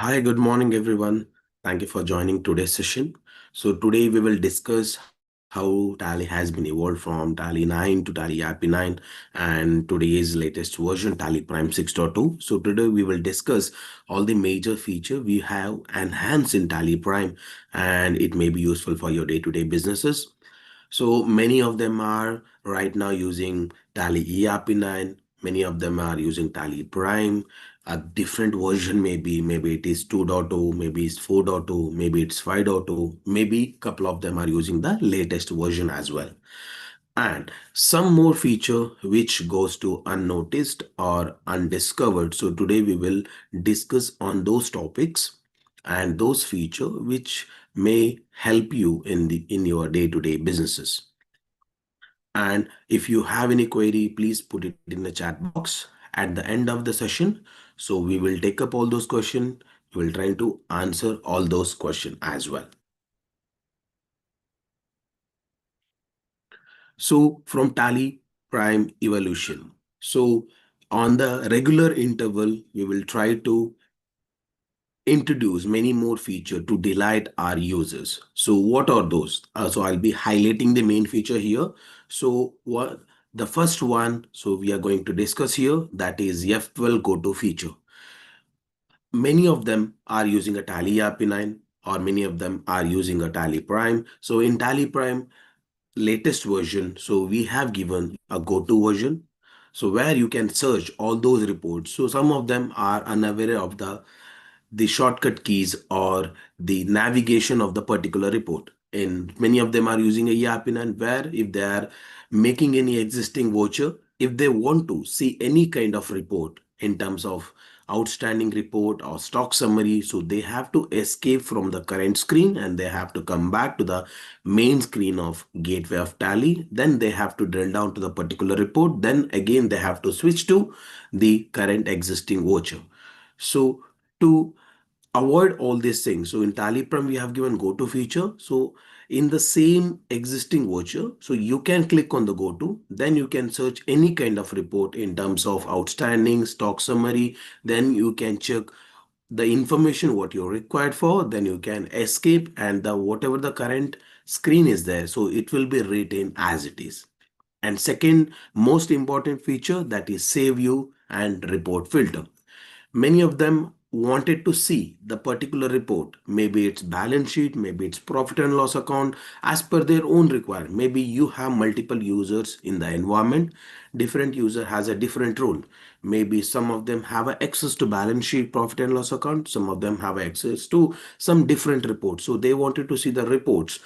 Hi, good morning, everyone. Thank you for joining today's session. So today we will discuss how Tally has been evolved from Tally 9 to Tally.ERP 9 and today's latest version, TallyPrime 6.2. So today we will discuss all the major feature we have enhanced in TallyPrime, and it may be useful for your day-to-day businesses. So many of them are right now using Tally ERP 9. Many of them are using Tally Prime. A different version maybe it is 2.0, maybe it's 4.0, maybe it's 5.0, maybe a couple of them are using the latest version as well. And some more feature which goes to unnoticed or undiscovered. So today we will discuss on those topics and those feature which may help you in your day-to-day businesses. And if you have any query, please put it in the chat box at the end of the session. So we will take up all those questions. We will try to answer all those questions as well. So from Tally Prime Evolution. So on the regular interval, we will try to introduce many more features to delight our users. So what are those? So I'll be highlighting the main feature here. So what the first one, so we are going to discuss here, that is F12 go-to feature. Many of them are using a Tally API9 or many of them are using a Tally Prime. So in Tally Prime latest version, so we have given a go-to version. So where you can search all those reports. So some of them are unaware of the shortcut keys or the navigation of the particular report. And many of them are using a ERP and where if they are making any existing voucher, if they want to see any kind of report in terms of outstanding report or stock summary, so they have to escape from the current screen and they have to come back to the main screen of gateway of Tally. Then they have to drill down to the particular report. Then again, they have to switch to the current existing voucher. So to avoid all these things, so in TallyPrime we have given go to feature. So in the same existing voucher, so you can click on the go to, then you can search any kind of report in terms of outstanding stock summary. Then you can check the information what you're required for, then you can escape and the whatever the current screen is there, so it will be written as it is. And second most important feature, that is save view and report filter. Many of them wanted to see the particular report, maybe it's balance sheet, maybe it's profit and loss account, as per their own requirement. Maybe you have multiple users in the environment, different user has a different role. Maybe some of them have access to balance sheet, profit and loss account, some of them have access to some different reports, so they wanted to see the reports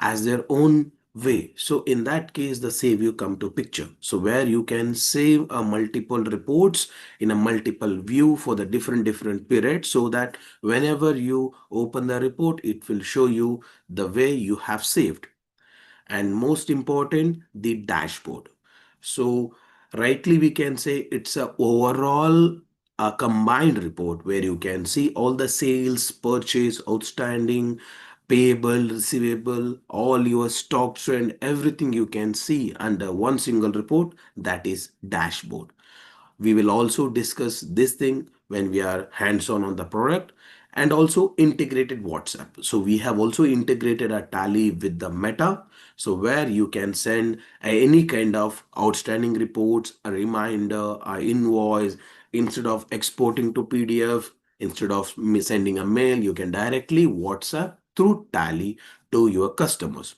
as their own way. So in that case, the save view come to picture. So where you can save a multiple reports in a multiple view for the different periods, so that whenever you open the report, it will show you the way you have saved. And most important, the dashboard. So rightly we can say it's a overall a combined report where you can see all the sales, purchase, outstanding, payable, receivable, all your stocks and everything you can see under one single report, that is dashboard. We will also discuss this thing when we are hands-on on the product. And also integrated WhatsApp. So we have also integrated a Tally with the Meta. So where you can send any kind of outstanding reports, a reminder, a invoice, instead of exporting to PDF, instead of sending a mail, you can directly WhatsApp through Tally to your customers.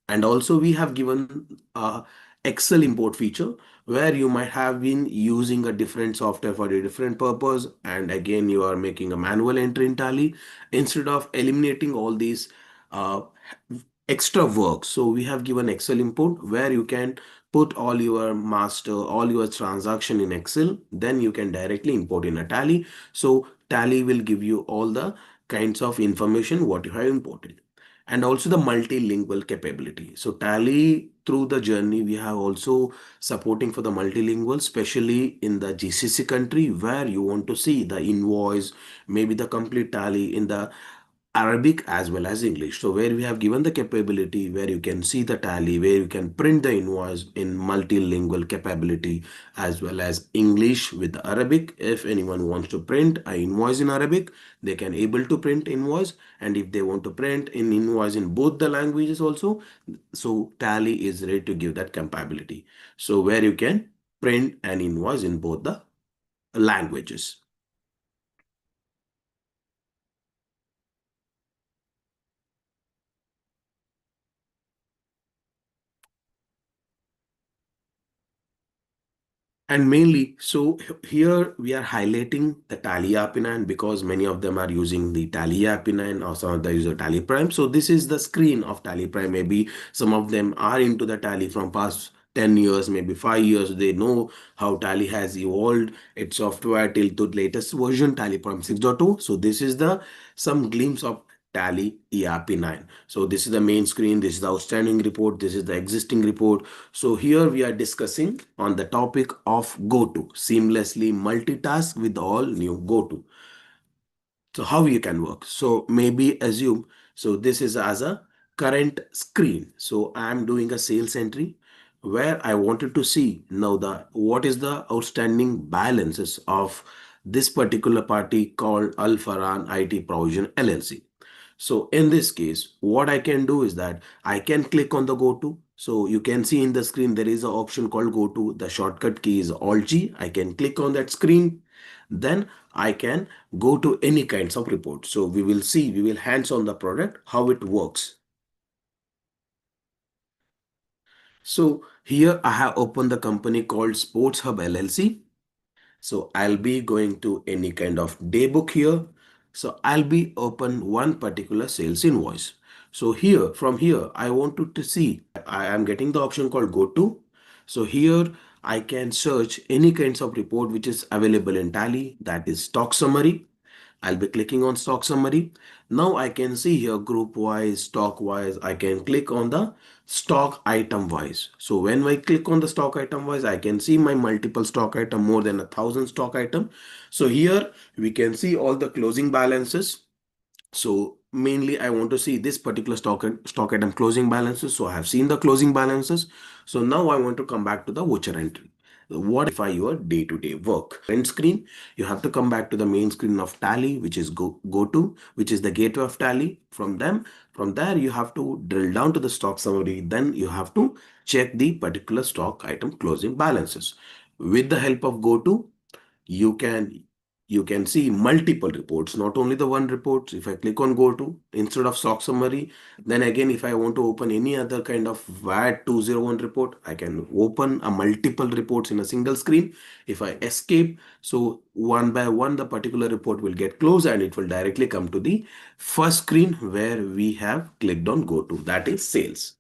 And also we have given a Excel import feature where you might have been using a different software for a different purpose, and again you are making a manual entry in Tally. Instead of eliminating all these uh, extra work, so we have given Excel import where you can put all your master, all your transaction in Excel, then you can directly import in a Tally. So Tally will give you all the kinds of information what you have imported. And also the multilingual capability. So Tally through the journey, we have also supporting for the multilingual, especially in the GCC country where you want to see the invoice, maybe the complete Tally in the Arabic as well as English. So where we have given the capability where you can see the tally, where you can print the invoice in multilingual capability as well as English with Arabic. If anyone wants to print an invoice in Arabic, they can able to print invoice. And if they want to print in invoice in both the languages also, so Tally is ready to give that compatibility. So where you can print an invoice in both the languages. And mainly, so here we are highlighting the Tally.ERP because many of them are using the Tally.ERP or some of them use the TallyPrime. So this is the screen of TallyPrime. Maybe some of them are into the Tally from past 10 years, maybe 5 years. They know how Tally has evolved its software till to latest version, TallyPrime 6.2. So this is the some glimpse of Tally.ERP 9. So this is the main screen. This is the outstanding report. This is the existing report. So here we are discussing on the topic of go-to, seamlessly multitask with all new go-to. So how you can work? So maybe assume, so this is as a current screen. So I'm doing a sales entry where I wanted to see now the what is the outstanding balances of this particular party called Al Farhan IT Provision LLC. So in this case, what I can do is that I can click on the go to. So you can see in the screen, there is an option called go to. The shortcut key is Alt G. I can click on that screen. Then I can go to any kinds of report. So we will see, we will hands on the product, how it works. So here I have opened the company called Sports Hub LLC. So I'll be going to any kind of day book here. So I'll be open one particular sales invoice. So here, from here, I wanted to see, I am getting the option called go to. So here I can search any kinds of report which is available in Tally, that is stock summary. I'll be clicking on stock summary. Now I can see here group wise, stock wise, I can click on the stock item wise. So when I click on the stock item wise, I can see my multiple stock item, more than 1,000 stock item. So here we can see all the closing balances. So mainly I want to see this particular stock item closing balances. So I have seen the closing balances. So now I want to come back to the voucher entry. What if I your day-to-day work? End screen, you have to come back to the main screen of Tally, which is go to, which is the gateway of Tally. From there, you have to drill down to the stock summary. Then you have to check the particular stock item closing balances. With the help of go to, you can you can see multiple reports, not only the one report. If I click on go to instead of stock summary, then again if I want to open any other kind of VAT 201 report, I can open a multiple reports in a single screen. If I escape, so one by one the particular report will get closed and it will directly come to the first screen where we have clicked on go to, that is sales.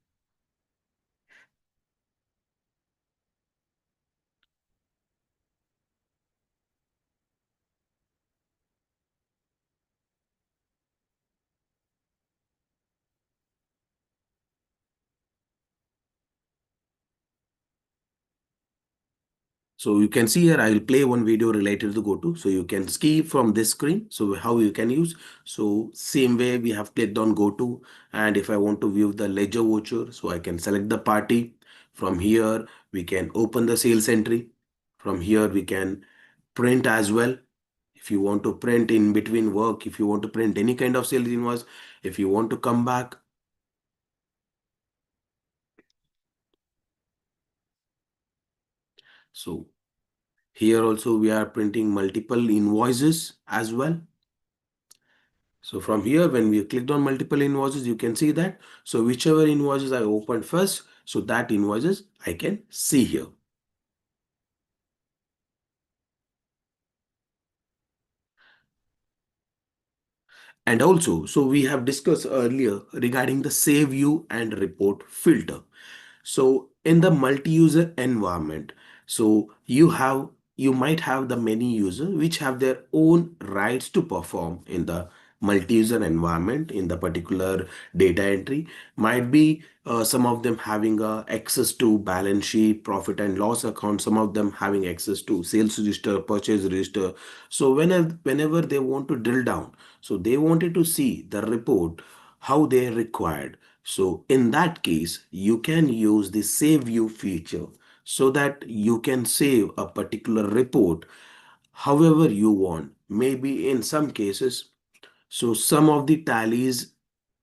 So you can see here, I will play one video related to GoTo. So you can skip from this screen. So how you can use. So same way we have clicked on GoTo. And if I want to view the ledger voucher, so I can select the party. From here, we can open the sales entry. From here, we can print as well. If you want to print in between work, if you want to print any kind of sales invoice, if you want to come back. So here also we are printing multiple invoices as well. So from here, when we clicked on multiple invoices, you can see that. So whichever invoices I opened first, so that invoices I can see here. And also, so we have discussed earlier regarding the save view and report filter. So in the multi-user environment, so you might have the many users which have their own rights to perform in the multi-user environment in the particular data entry. Might be some of them having access to balance sheet, profit and loss account, some of them having access to sales register, purchase register. So whenever they want to drill down, so they wanted to see the report how they are required. So in that case, you can use the save view feature so that you can save a particular report however you want. Maybe in some cases, so some of the tallies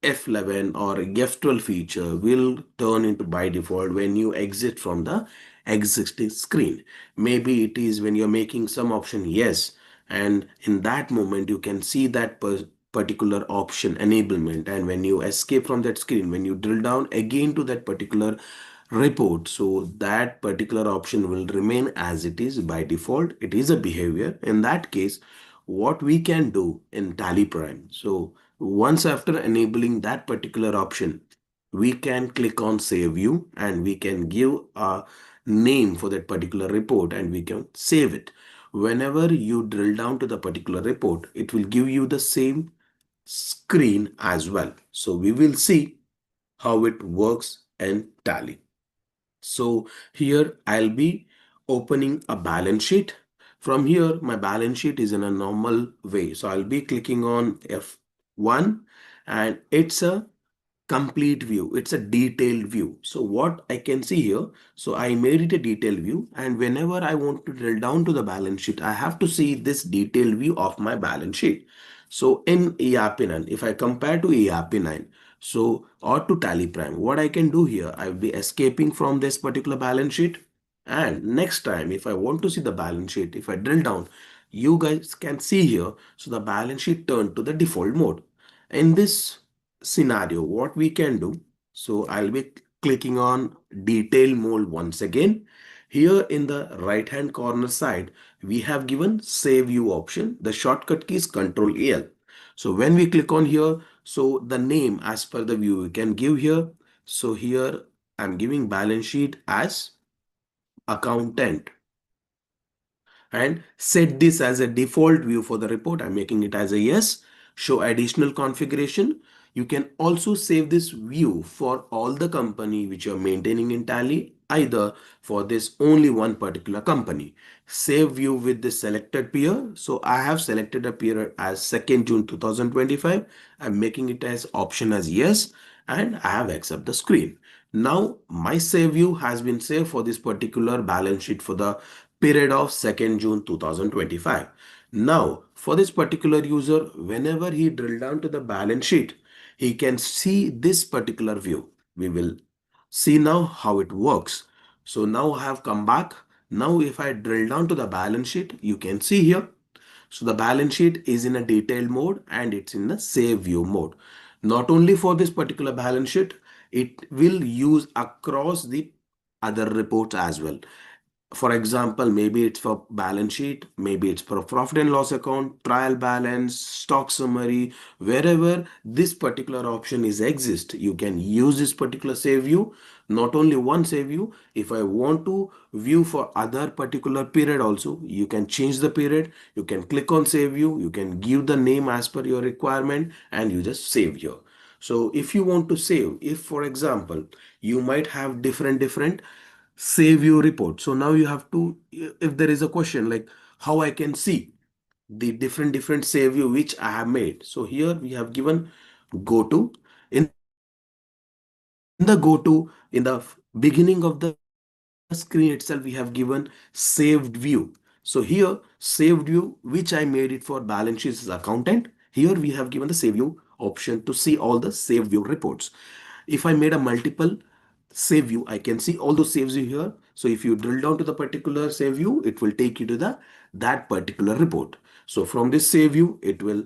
F11 or F12 feature will turn into by default when you exit from the existing screen. Maybe it is when you're making some option yes, and in that moment you can see that particular option enablement, and when you escape from that screen, when you drill down again to that particular report, so that particular option will remain as it is by default. It is a behavior. In that case, what we can do in TallyPrime, so once after enabling that particular option, we can click on save view and we can give a name for that particular report and we can save it. Whenever you drill down to the particular report, it will give you the same screen as well. So we will see how it works in Tally. So here I'll be opening a balance sheet. From here, my balance sheet is in a normal way. So I'll be clicking on F1 and it's a complete view. It's a detailed view. So what I can see here, so I made it a detailed view, and whenever I want to drill down to the balance sheet, I have to see this detailed view of my balance sheet. So in ERP9, if I compare to ERP9, so or to TallyPrime, what I can do here, I'll be escaping from this particular balance sheet. And next time, if I want to see the balance sheet, if I drill down, you guys can see here, so the balance sheet turned to the default mode. In this scenario, what we can do, so I'll be clicking on detail mode once again. Here in the right hand corner side, we have given save view option. The shortcut key is Control L. So when we click on here, so the name as per the view we can give here. So here I'm giving balance sheet as accountant and set this as a default view for the report. I'm making it as a yes. Show additional configuration. You can also save this view for all the company which you're maintaining in Tally, either for this only one particular company. Save view with the selected peer. So I have selected a peer as 2nd June 2025. I'm making it as option as yes, and I have accept the screen. Now my save view has been saved for this particular balance sheet for the period of 2nd June 2025. Now, for this particular user, whenever he drill down to the balance sheet, he can see this particular view. We will see now how it works. So now I have come back. Now if I drill down to the balance sheet, you can see here. So the balance sheet is in a detailed mode and it's in the save view mode. Not only for this particular balance sheet, it will use across the other reports as well. For example, maybe it's for balance sheet, maybe it's for profit and loss account, trial balance, stock summary. Wherever this particular option is exist, you can use this particular save view. Not only one save view, if I want to view for other particular period also, you can change the period, you can click on save view, you can give the name as per your requirement, and you just save here. So if you want to save, if for example you might have different save your report. So now you have to, if there is a question like how I can see the different save view which I have made. So here we have given go to. In the go to, in the beginning of the screen itself, we have given saved view. So here saved view, which I made it for balance sheets is accountant. Here we have given the save view option to see all the save view reports. If I made a multiple save view, I can see all those saves you here. So if you drill down to the particular save view, it will take you to the that particular report. So from this save view, it will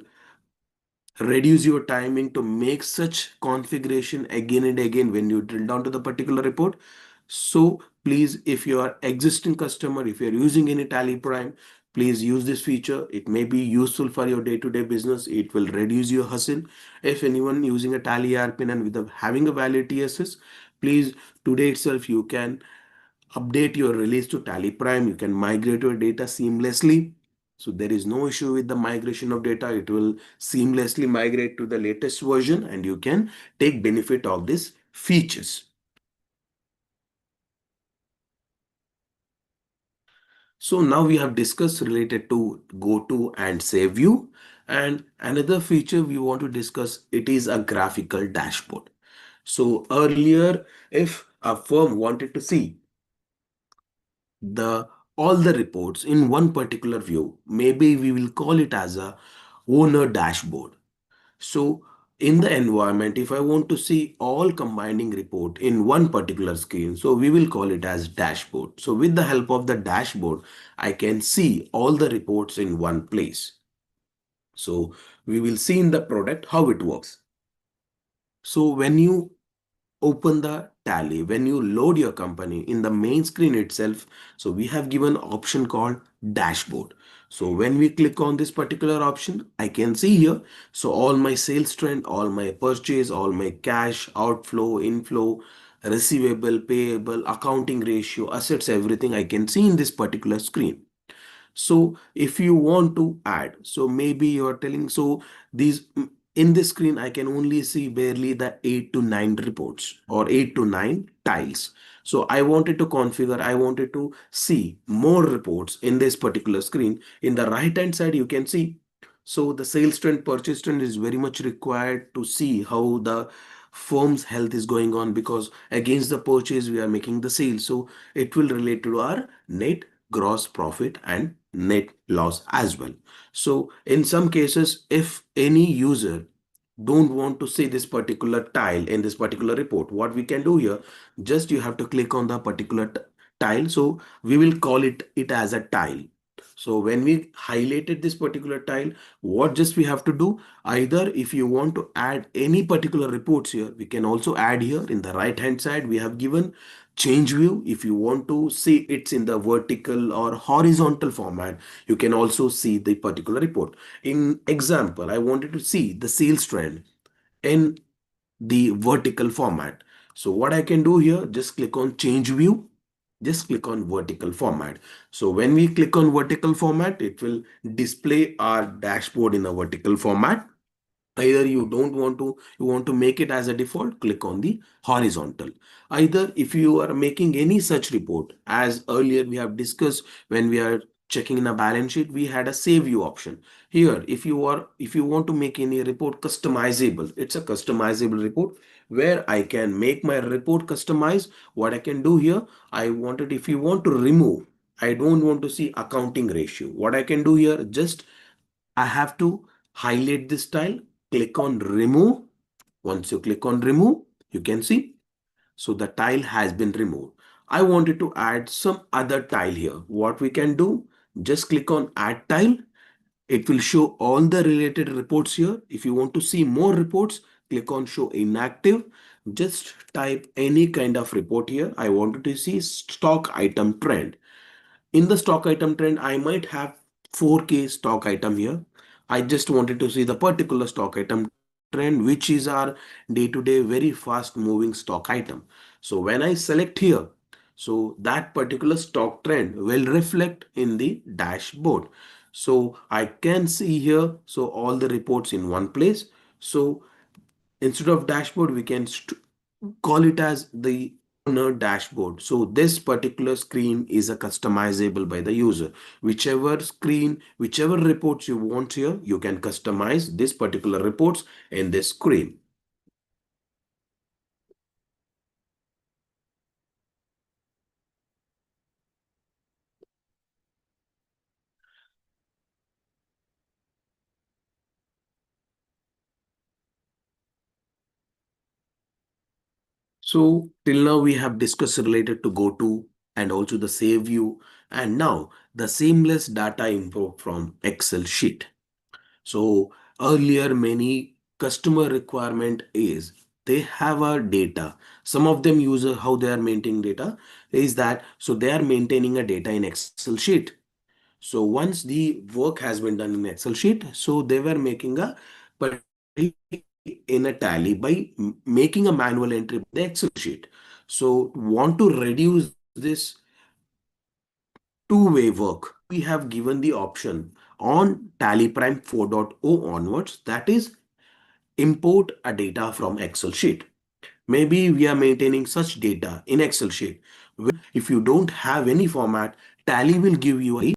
reduce your timing to make such configuration again and again when you drill down to the particular report. So please, if you are existing customer, if you're using any Tally Prime, please use this feature. It may be useful for your day-to-day business. It will reduce your hustle. If anyone using a Tally.ERP and with having a valid TSS, please today itself you can update your release to Tally Prime. You can migrate your data seamlessly. So there is no issue with the migration of data. It will seamlessly migrate to the latest version and you can take benefit of these features. So now we have discussed related to go to and save view. And another feature we want to discuss, it is a graphical dashboard. So earlier, if a firm wanted to see the all the reports in one particular view, maybe we will call it as a owner dashboard. So in the environment, if I want to see all combining report in one particular screen, so we will call it as dashboard. So with the help of the dashboard, I can see all the reports in one place. So we will see in the product how it works. So when you open the tally, when you load your company in the main screen itself, so we have given option called dashboard. So when we click on this particular option, I can see here, so all my sales trend, all my purchase, all my cash outflow, inflow, receivable, payable, accounting ratio, assets, everything I can see in this particular screen. So if you want to add, so maybe you are telling, so these in this screen, I can only see barely the 8 to 9 reports or 8 to 9 tiles. So I wanted to configure, I wanted to see more reports in this particular screen. In the right hand side, you can see, so the sales trend, purchase trend is very much required to see how the firm's health is going on, because against the purchase we are making the sale. So it will relate to our net gross profit and net loss as well. So in some cases, if any user don't want to see this particular tile in this particular report, what we can do here, just you have to click on the particular tile. So we will call it as a tile. So when we highlighted this particular tile, what just we have to do, either if you want to add any particular reports here, we can also add here. In the right hand side, we have given change view. If you want to see it's in the vertical or horizontal format, you can also see the particular report. In example, I wanted to see the sales trend in the vertical format. So what I can do here, just click on change view, just click on vertical format. So when we click on vertical format, it will display our dashboard in a vertical format. Either you don't want to, you want to make it as a default, click on the horizontal. Either if you are making any such report, as earlier we have discussed, when we are checking in a balance sheet, we had a save view option. Here, if you want to make any report customizable, it's a customizable report where I can make my report customized. What I can do here, I wanted, if you want to remove, I don't want to see accounting ratio, what I can do here, just I have to highlight this tile, click on remove. Once you click on remove, you can see, so the tile has been removed. I wanted to add some other tile here. What we can do, just click on add tile. It will show all the related reports here. If you want to see more reports, click on show inactive. Just type any kind of report here. I wanted to see stock item trend. In the stock item trend, I might have 4K stock item here. I just wanted to see the particular stock item trend, which is our day-to-day very fast moving stock item. So when I select here, so that particular stock trend will reflect in the dashboard. So I can see here, so all the reports in one place. So instead of dashboard, we can call it as the owner dashboard. So this particular screen is a customizable by the user. Whichever screen, whichever reports you want here, you can customize this particular reports in this screen. So till now we have discussed related to go to and also the save view, and now the seamless data import from Excel sheet. So earlier many customer requirement is they have a data. Some of them use how they are maintaining data is that, so they are maintaining a data in Excel sheet. So once the work has been done in Excel sheet, so they were making a in a tally by making a manual entry in the Excel sheet. So want to reduce this two-way work. we have given the option on TallyPrime 4.0 onwards, that is import a data from Excel sheet. Maybe we are maintaining such data in Excel sheet. If you don't have any format, Tally will give you a